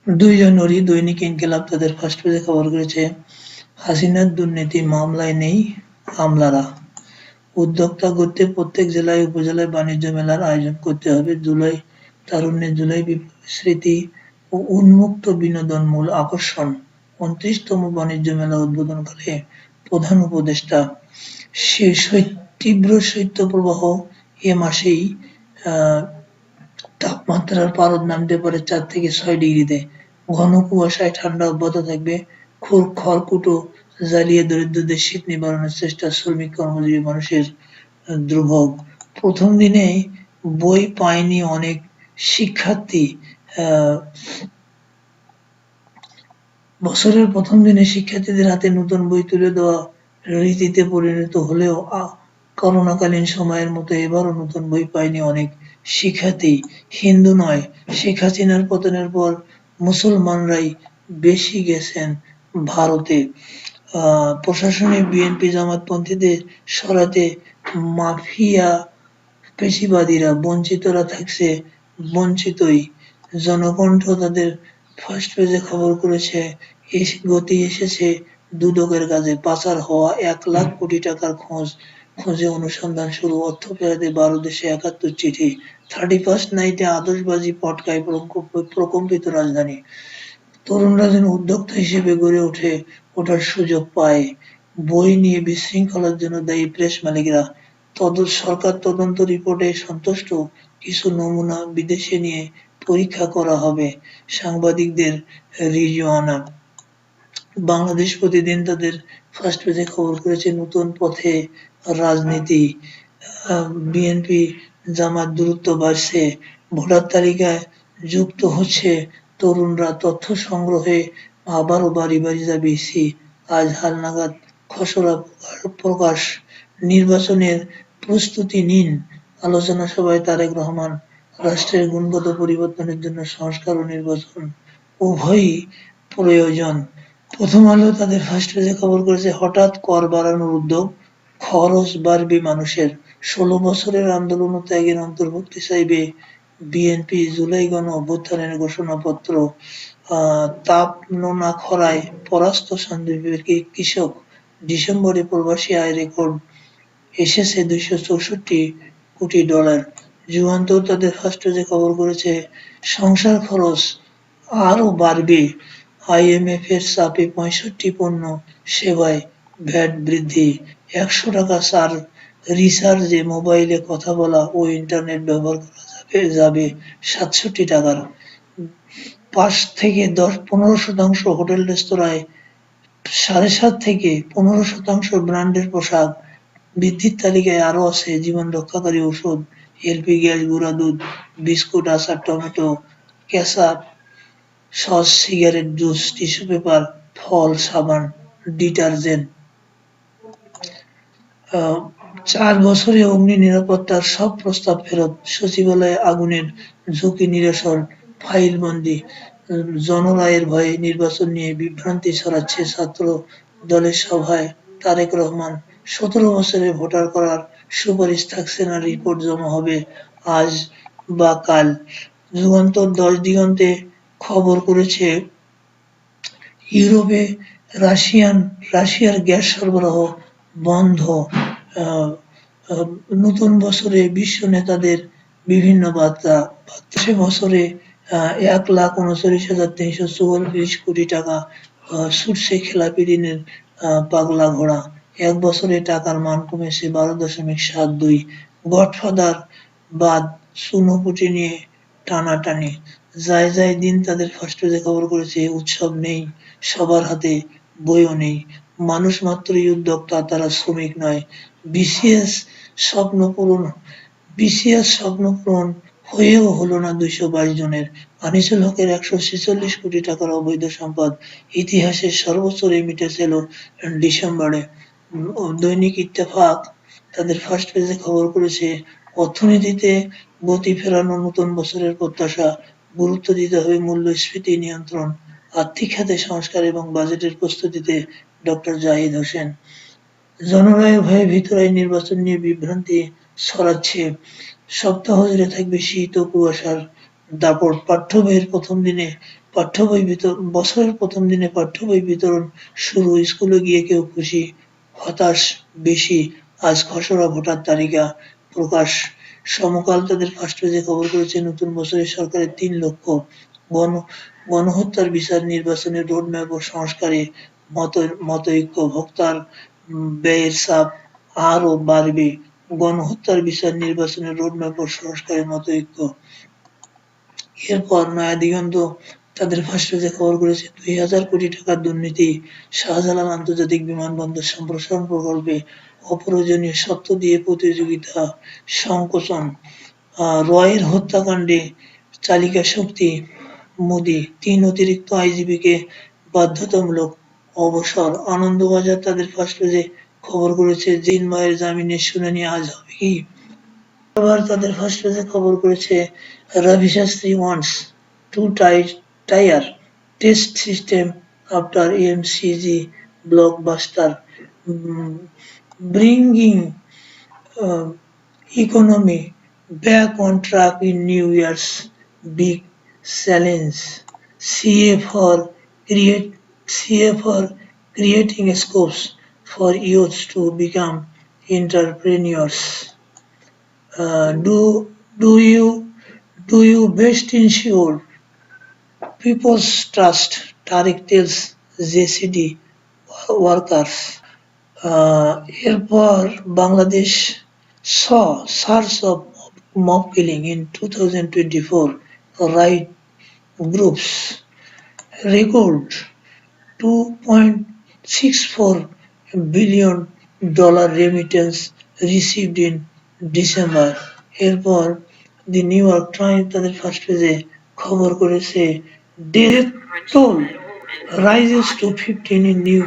২ জানুয়ারি দৈনিক ইনকিলাব তাদের ফার্স্ট পেজে খবর করেছে, হাসিনার দুর্নীতি মামলায় নেই আমলারা। উদ্যোক্তা গড়তে প্রত্যেক জেলায় উপজেলায় বাণিজ্য মেলার আয়োজন করতে হবে। তারুণ্যের জুলাই বিপ্লবের স্মৃতি ও উন্মুক্ত বিনোদন মূল আকর্ষণ। ২৯তম বাণিজ্য মেলা উদ্বোধনকালে প্রধান উপদেষ্টা। তীব্র শৈত্যপ্রবাহ এ মাসেই তাপমাত্রার পারদ নামতে পারে ৪ থেকে ৬ ডিগ্রিতে। ঘন কুয়াশায় ঠান্ডা অব্যাহত থাকবে। খড়কুটো জ্বালিয়ে দরিদ্রদের শীত নিবারণের চেষ্টা, শ্রমিক কর্মজীবী মানুষের দুর্ভোগ। প্রথম দিনেই বই পায়নি অনেক শিক্ষার্থী। বছরের প্রথম দিনে শিক্ষার্থীদের হাতে নতুন বই তুলে দেওয়া রীতিতে পরিণত হলেও করোনাকালীন সময়ের মতো এবারও নতুন বই পায়নি অনেক শিক্ষার্থী। হিন্দু নয়, শেখ হাসিনার পতনের পর মুসলমানরাই বেশি গেছেন ভারতে। প্রশাসনে বিএনপি জামাতপন্থীদের সরাতে মাফিয়া পেশিবাদীরা, বঞ্চিতরা থাকছে বঞ্চিতই। জনকণ্ঠ তাদের ফার্স্ট পেজে খবর করেছে, গতি এসেছে দুদকের কাছে। পাচার হওয়া ১ লাখ কোটি টাকার খোঁজে অনুসন্ধান শুরু। অর্থ ফেরাতে ১২ দেশে ৭১ চিঠি। 31st নাইটে আতশবাজি পটকায় প্রকম্পিত রাজধানী। তরুণরা যেন উদ্যোক্তা হিসেবে গড়ে ওঠার সুযোগ পায়। বই নিয়ে বিশৃঙ্খলার জন্য দায়ী প্রেস মালিকরা। সরকার তদন্ত রিপোর্টে সন্তুষ্ট, কিছু নমুনা বিদেশে নিয়ে পরীক্ষা করা হবে। সাংবাদিকদের রিজওয়ানা। বাংলাদেশ প্রতিদিন তাদের ফার্স্ট পেজে খবর করেছে, নতুন পথে রাজনীতি। বিএনপি জামাত দূরত্ব বাড়ছে। ভোটার তালিকায় যুক্ত হচ্ছে তরুণরা। তথ্য সংগ্রহে আবারও বাড়ি বাড়ি যাবে ইসি। আজ হালনাগাদ খসড়া প্রকাশ। নির্বাচনের প্রস্তুতি নিন। আলোচনা সভায় তারেক রহমান। রাষ্ট্রের গুণগত পরিবর্তনের জন্য সংস্কার ও নির্বাচন উভয়ই প্রয়োজন। প্রথম আলো তাদের ফার্স্ট পেজে খবর করেছে, হঠাৎ কর বাড়ানোর উদ্যোগ, খরচ বাড়বে মানুষের। ১৬ বছরের আন্দোলন ও ত্যাগের অন্তর্ভুক্তি চাইবে বিএনপি। জুলাই গণ অভ্যুত্থানের ঘোষণাপত্র। তাপনোনা খরায় পরাস্ত সন্দ্বীপের কৃষক। ডিসেম্বরে প্রবাসী আয় রেকর্ড এসেছে $২৬৪ কোটি। যুগান্তর তাদের ফার্স্ট পেজে খবর করেছে, সংসার খরচ আরও বাড়বে। আইএমএফের চাপে ৬৫ পণ্য সেবায় ভ্যাট বৃদ্ধি। ৳১০০ রিচার্জে মোবাইলে কথা বলা ও ইন্টারনেট ব্যবহার করা যাবে ৳৬৭। ৫ থেকে ১৫% হোটেল রেস্তোরাঁয়, ৭.৫ থেকে ১৫% ব্র্যান্ডের পোশাক। বৃদ্ধির তালিকায় আরও আছে জীবন রক্ষাকারী ওষুধ, এলপি গ্যাস, গুঁড়া দুধ, বিস্কুট, আচার, tomato, ketchup, sauce, cigarette, juice, tissue paper, ফল, সাবান, ডিটারজেন্ট। ৪ বছরে অগ্নি নিরাপত্তার সব প্রস্তাব ফেরত। সচিবালয়ে আগুনের ঝুঁকি নিরসন ফাইলবন্দী। জনরায়ের ভয়ে নির্বাচন নিয়ে বিভ্রান্তি ছড়াচ্ছে ছাত্র দলের সভায় তারেক রহমান। ১৭ বছরে ভোটার করার সুপারিশ থাকছে না, রিপোর্ট জমা হবে আজ বা কাল। যুগান্তর ১০ দিগন্তে খবর করেছে, ইউরোপে রাশিয়ার গ্যাস সরবরাহ বন্ধ। নতুন বছরে বিশ্ব নেতাদের বিভিন্ন বার্তা। বছরে ১,৩৯,৩৪৪ কোটি টাকা ছুটছে খেলাপি ঋণের পাগলা ঘোড়া। ১ বছরে টাকার মান কমেছে ১২.৭২। গডফাদার বাদ চুনোপুঁটি নিয়ে টানাটানি। যায় দিন তাদের ফার্স্ট পেজে খবর করেছে, উৎসব নেই, সবার হাতে বইও নেই। মানুষ মাত্রই উদ্যোক্তা, তারা শ্রমিক নয়। বিসিএস স্বপ্ন পূরণ হয়েও হলো না ২২২ জনের। আনিসুল হকের ১৪৬ কোটি টাকার অবৈধ সম্পদ। ইতিহাসের সর্বোচ্চ রেমিটেন্স এলো ডিসেম্বরে। দৈনিক ইত্তেফাক তাদের ফার্স্ট পেজে খবর করেছে, অর্থনীতিতে গতি ফেরানো নতুন বছরের প্রত্যাশা। গুরুত্ব দিতে হবে মূল্যস্ফীতি নিয়ন্ত্রণ, আর্থিক খাতে সংস্কার এবং বাজেটের প্রস্তুতিতে ডক্টর জাহিদ হোসেন। জনরায়ের ভয়ে ভিতরায় নির্বাচন নিয়ে বিভ্রান্তি ছড়াচ্ছে। সপ্তাহ জুড়ে থাকবে শীত ও কুয়াশার দাপট। পাঠ্য বইয়ের প্রথম দিনে পাঠ্য বই বছরের প্রথম দিনে পাঠ্য বই বিতরণ শুরু, স্কুলে গিয়ে কেউ খুশি, হতাশ বেশি, আজ খসড়া ভোটার তালিকা প্রকাশ। সমকাল তাদের ফার্স্ট পেজে খবর করেছে নতুন বছরে সরকারের ৩ লক্ষ গণ গণহত্যার বিচার, নির্বাচনের রোডম্যাপ ও সংস্কারে মতৈক্য, ভোক্তার ব্যয়ের চাপ আরও বাড়বে। গণহত্যার বিচার, নির্বাচনের রোডম্যাপ ও সংস্কারে মতৈক্য। এরপর নয়া দিগন্ত তাদের ফার্স্ট পেজে খবর করেছে ২,০০০ কোটি টাকার দুর্নীতি, শাহজালাল আন্তর্জাতিক বিমানবন্দর সম্প্রসারণ প্রকল্পে অপ্রয়োজনীয় শর্ত দিয়ে প্রতিযোগিতা সংকোচন, রয়ের হত্যাকাণ্ডে চালিকা শক্তি মোদি, ৩ অতিরিক্ত আইজিপিকে বাধ্যতামূলক অবসর। আনন্দবাজার তাদের ফার্স্ট পেজে খবর করেছে জিনময়ের জামিনের শুনানি আজ হবে কি। আবার তাদের ফার্স্ট পেজে খবর করেছে Ravi Shastri wants two tier test system after MCG blockbuster, bringing economy back on track in New Year's big challenge. CA for creating scopes for youth to become entrepreneurs. Do you best ensure people's trust? Tariq tells JCD workers. এরপর Bangladesh saw surge of mob killing in 2024. Right groups record $2.64 billion remittance received in December. এরপর দি new York Times তাদের first পেজে খবর করেছে death toll rises to 15 in New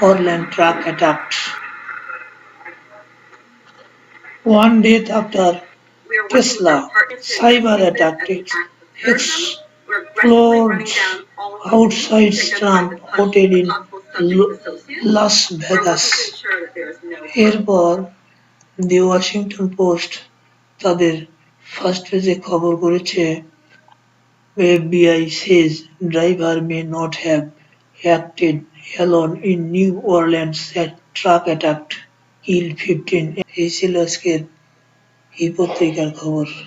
Orleans truck attack. One death after Tesla cyber attack explodes outside Trump Hotel in Las Vegas. এরপর দি Washington post তাদের first পেজে খবর করেছে FBI says driver may not have acted alone in New Orleans truck attack killed 15. এই ছিল আজকের এই পত্রিকার খবর।